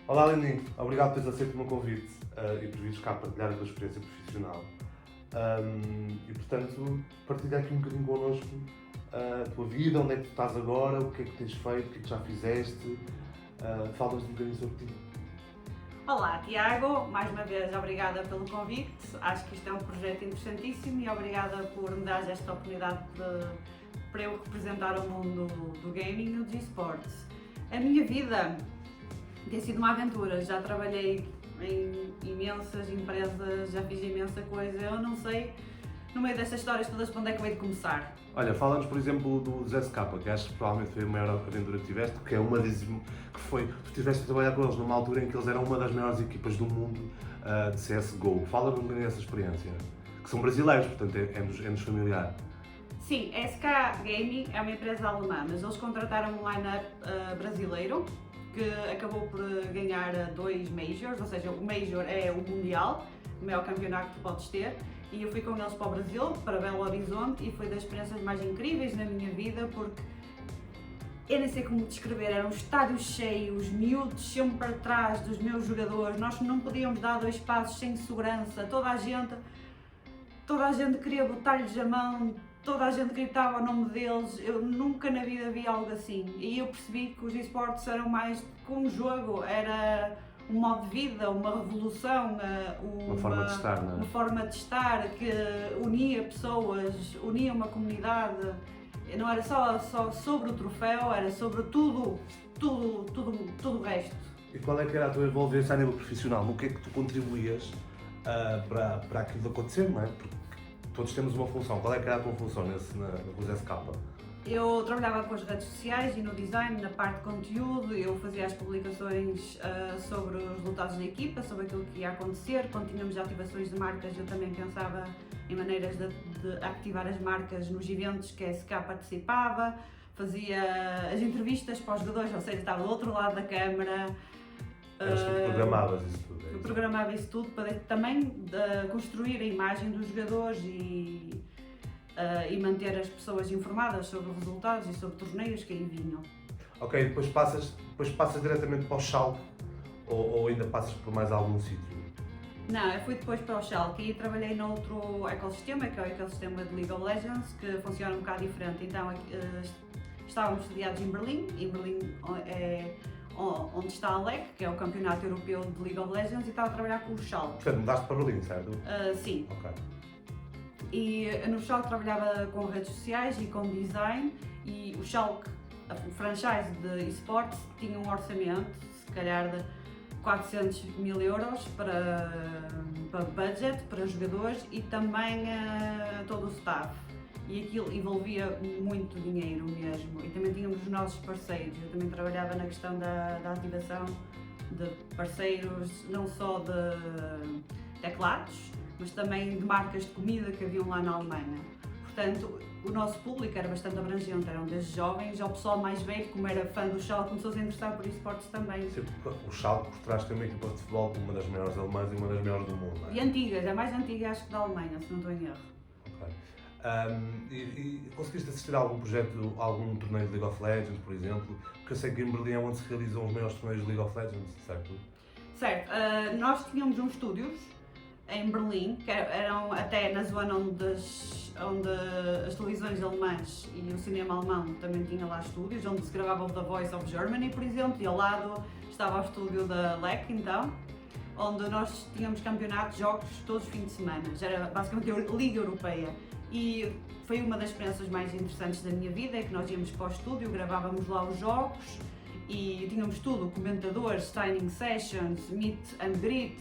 Olá, Lenin. Obrigado por teres aceito o meu convite e por vires cá partilhar a tua experiência profissional. E, portanto, partilha aqui um bocadinho connosco a tua vida, onde é que tu estás agora, o que é que tens feito, o que é que já fizeste. Falas um bocadinho sobre ti. Olá, Tiago, mais uma vez obrigada pelo convite. Acho que isto é um projeto interessantíssimo e obrigada por me dar esta oportunidade para eu representar o mundo do gaming e dos esportes. A minha vida tem sido uma aventura, já trabalhei em imensas empresas, já fiz imensa coisa, eu não sei no meio destas histórias todas para onde é que eu hei de começar. Olha, fala-nos, por exemplo, do ZSK, que acho que provavelmente foi a maior aventura que tiveste, que é uma das... que foi... Tu estiveste a trabalhar com eles numa altura em que eles eram uma das maiores equipas do mundo de CSGO. Fala-nos um bocadinho dessa experiência. Que são brasileiros, portanto é-nos familiar. Sim, a SK Gaming é uma empresa alemã, mas eles contrataram um line-up brasileiro que acabou por ganhar 2 Majors, ou seja, o Major é o Mundial, o maior campeonato que tu podes ter, e eu fui com eles para o Brasil, para Belo Horizonte, e foi das experiências mais incríveis na minha vida, porque eu nem sei como descrever, eram estádios cheios, miúdos sempre atrás dos meus jogadores, nós não podíamos dar 2 passos sem segurança, toda a gente queria botar-lhes a mão, toda a gente gritava o nome deles, eu nunca na vida vi algo assim. E eu percebi que os esportes eram mais que um jogo, era um modo de vida, uma revolução, Uma forma de estar, não é? uma forma de estar que unia pessoas, unia uma comunidade. Não era só sobre o troféu, era sobre tudo o resto. E qual é que era a tua envolvência a nível profissional? No que é que tu contribuías para aquilo acontecer, não é? Porque todos temos uma função. Qual é que era a tua função no ZSK? Eu trabalhava com as redes sociais e no design, na parte de conteúdo, eu fazia as publicações sobre os resultados da equipa, sobre aquilo que ia acontecer. Quando tínhamos ativações de marcas, eu também pensava em maneiras de ativar as marcas nos eventos que a SK participava, fazia as entrevistas para os jogadores, ou seja, estava do outro lado da câmara. Eras tu que programavas isso tudo? Eu programava isso tudo para também construir a imagem dos jogadores e manter as pessoas informadas sobre resultados e sobre torneios que aí vinham. Ok, depois passas diretamente para o Schalke ou ainda passas por mais algum sítio? Não, eu fui depois para o Schalke e trabalhei noutro ecossistema, que é o ecossistema de League of Legends, que funciona um bocado diferente. Então, estávamos sediados em Berlim é onde está a LEC, que é o Campeonato Europeu de League of Legends, e estava a trabalhar com o Schalke. Portanto, mudaste para Berlim, certo? Sim. Ok. E no Schalke trabalhava com redes sociais e com design, e o Schalke, o franchise de esportes, tinha um orçamento, se calhar de 400 mil euros para budget, para jogadores e também todo o staff. E aquilo envolvia muito dinheiro mesmo. E também tínhamos os nossos parceiros. Eu também trabalhava na questão da ativação de parceiros, não só de teclados, mas também de marcas de comida que haviam lá na Alemanha. Portanto, o nosso público era bastante abrangente, eram desde jovens ao pessoal mais velho, como era fã do Schalke, começou a se interessar por esportes também. Sim, o Schalke por trás tem uma equipa de futebol uma das maiores alemãs e uma das maiores do mundo, não é? E antigas, a mais antiga acho que da Alemanha, se não estou em erro. Ok. E conseguiste assistir a algum projeto, algum torneio de League of Legends, por exemplo? Porque eu sei que em Berlim é onde se realizam os maiores torneios de League of Legends, certo? Certo, nós tínhamos uns estúdios em Berlim, que eram até na zona onde as televisões alemãs e o cinema alemão também tinha lá estúdios, onde se gravava o The Voice of Germany, por exemplo, e ao lado estava o estúdio da LEC, então, onde nós tínhamos campeonatos, jogos todos os fins de semana. Já era basicamente a Liga Europeia. E foi uma das experiências mais interessantes da minha vida, é que nós íamos para o estúdio, gravávamos lá os jogos e tínhamos tudo, comentadores, signing sessions, meet and greet,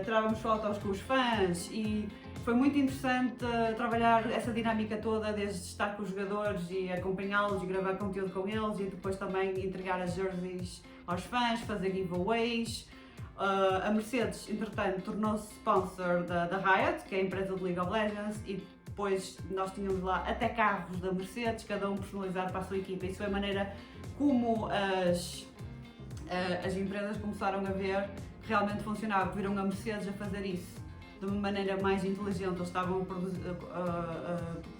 tirávamos fotos com os fãs e foi muito interessante trabalhar essa dinâmica toda, desde estar com os jogadores e acompanhá-los e gravar conteúdo com eles e depois também entregar as jerseys aos fãs, fazer giveaways. A Mercedes, entretanto, tornou-se sponsor da Riot, que é a empresa de League of Legends, e depois nós tínhamos lá até carros da Mercedes, cada um personalizado para a sua equipa. Isso foi a maneira como as empresas começaram a ver que realmente funcionava, viram a Mercedes a fazer isso de uma maneira mais inteligente, eles estavam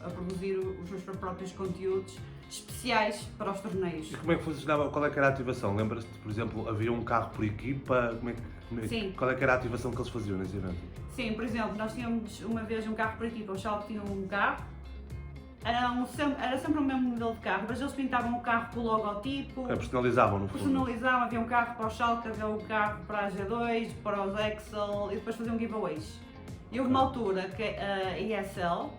a produzir os seus próprios conteúdos especiais para os torneios. E como é que funcionava? Qual é que era a ativação? Lembras-te, por exemplo, havia um carro por equipa? Sim. Qual é que era a ativação que eles faziam nesse evento? Sim, por exemplo, nós tínhamos uma vez um carro por equipa, o Schalke tinha um carro, era sempre o mesmo modelo de carro, mas eles pintavam o carro com o logotipo, Personalizavam no fundo. personalizavam, havia um carro para o Schalke, havia um carro para a G2, para os Excel e depois faziam giveaways. E houve uma altura que a ESL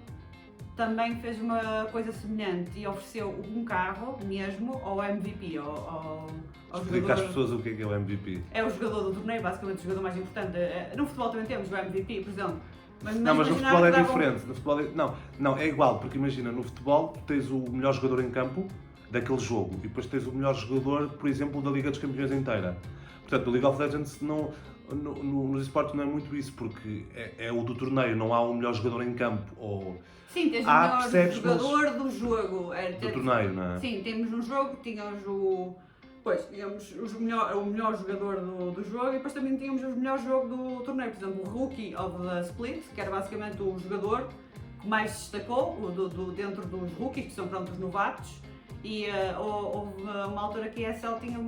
também fez uma coisa semelhante e ofereceu um carro mesmo ao MVP, ao Explica às jogador. pessoas o que é o MVP. É o jogador do torneio, basicamente o jogador mais importante. No futebol também temos o MVP, por exemplo. Não, mas no imaginar futebol é que davam- diferente. No futebol não, é igual, porque imagina, no futebol tu tens o melhor jogador em campo daquele jogo e depois tens o melhor jogador, por exemplo, da Liga dos Campeões inteira. Portanto, no League of Legends nos esportes não é muito isso, porque é o do torneio, não há o melhor jogador em campo. Ou Sim, tens o Ah, melhor percebes, jogador do jogo. do torneio, não é? Sim, temos um jogo, tínhamos o melhor jogador do jogo e depois também tínhamos o melhor jogo do torneio. Por exemplo, o Rookie of the Split, que era basicamente o jogador que mais se destacou dentro dos rookies, que são pronto, os novatos. E houve uma altura que a ESL tinha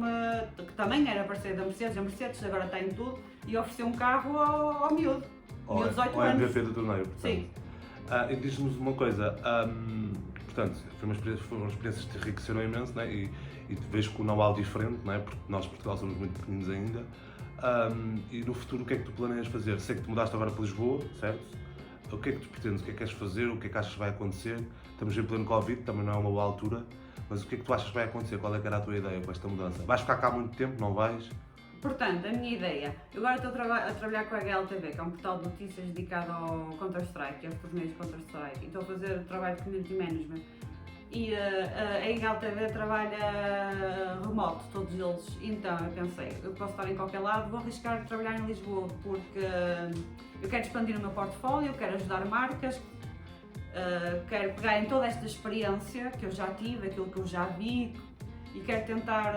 que também era parceira da Mercedes, a Mercedes agora está em tudo, e ofereceu um carro ao miúdo. Ou Miúdo de 18 o anos. MVP do torneio, portanto. Sim. E diz-nos uma coisa, portanto, foram experiências que te enriqueceram imenso, né? E vejo com um know-how diferente, né? Porque nós, Portugal, somos muito pequeninos ainda. E no futuro, o que é que tu planeias fazer? Sei que te mudaste agora para Lisboa, certo? O que é que tu pretendes? O que é que queres fazer? O que é que achas que vai acontecer? Estamos em pleno Covid, também não é uma boa altura, mas o que é que tu achas que vai acontecer? Qual é que era a tua ideia com esta mudança? Vais ficar cá há muito tempo? Não vais? Portanto, a minha ideia, eu agora estou a trabalhar com a HLTV, que é um portal de notícias dedicado ao Counter-Strike, aos torneios de Counter-Strike, e estou a fazer trabalho de Community Management. E a HLTV trabalha remoto, todos eles, então eu pensei, eu posso estar em qualquer lado, vou arriscar trabalhar em Lisboa, porque eu quero expandir o meu portfólio, quero ajudar marcas, quero pegar em toda esta experiência que eu já tive, aquilo que eu já vi, e quero tentar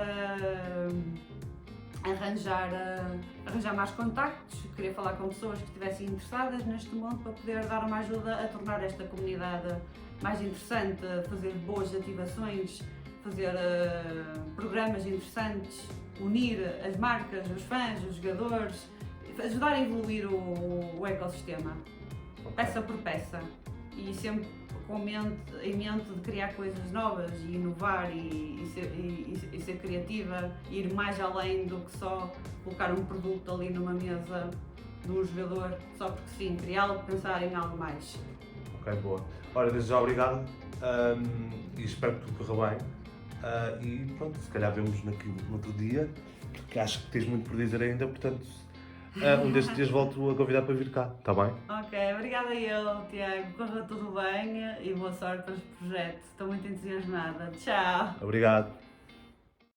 arranjar mais contactos, queria falar com pessoas que estivessem interessadas neste mundo para poder dar uma ajuda a tornar esta comunidade mais interessante, fazer boas ativações, fazer programas interessantes, unir as marcas, os fãs, os jogadores, ajudar a evoluir o ecossistema, peça por peça, e sempre em mente de criar coisas novas e inovar e ser criativa, e ir mais além do que só colocar um produto ali numa mesa de um jogador, só porque sim, criá-lo, pensar em algo mais. Ok, boa. Ora, desde já obrigado e espero que tudo corra bem. E pronto, se calhar vemos no outro dia, porque acho que tens muito por dizer ainda, portanto, um destes dias volto a convidar para vir cá, está bem? Ok, obrigada eu, Tiago, corra tudo bem e boa sorte para este projeto, estou muito entusiasmada. Tchau! Obrigado.